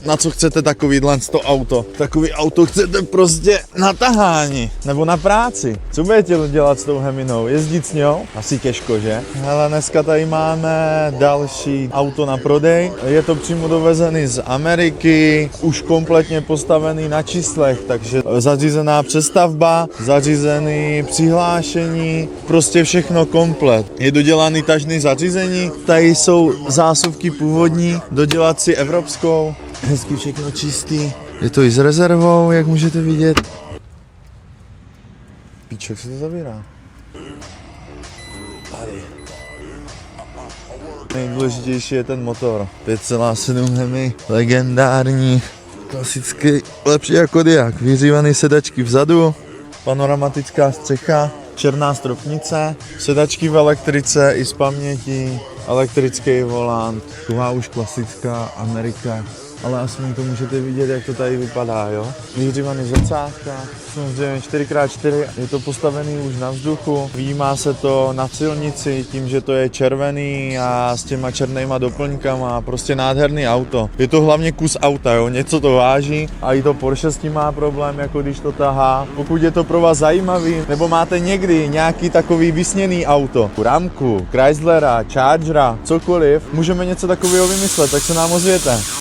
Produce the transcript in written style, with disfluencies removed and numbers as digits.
na co chcete takovýhle auto. Takový auto chcete prostě na tahání nebo na práci. Co budete dělat s tou Heminou? Jezdit s ňou? Asi těžko, že? Hele, dneska tady máme další auto na prodej. Je to přímo dovezený z Ameriky, už kompletně postavený na číslech, takže zařízená přestavba, zařízený přihlášení, prostě všechno komplet. Je dodělaný tažný zařízení, tady jsou zásuvky původní, dodělat si evropskou, hezky všechno čistý. Je to i s rezervou, jak můžete vidět. Píček se to zavírá. Tady. Nejdůležitější je ten motor. 5,7 Hemi, legendární, klasický, lepší jako diák. Vyřívaný sedačky vzadu, panoramatická střecha, černá stropnice, sedačky v elektrice i s pamětí, elektrický volant, tuhá už klasická Amerika. Ale aspoň to můžete vidět, jak to tady vypadá, jo? Vyhřívaný zrcátka, samozřejmě 4x4, je to postavený už na vzduchu, výjímá se to na silnici tím, že to je červený a s těma černýma doplňkama, prostě nádherný auto. Je to hlavně kus auta, jo? Něco to váží a i to Porsche s tím má problém, jako když to tahá. Pokud je to pro vás zajímavý, nebo máte někdy nějaký takový vysněný auto, Ramku, Chryslera, Chargera, cokoliv, můžeme něco takového vymyslet, tak se nám ozvěte.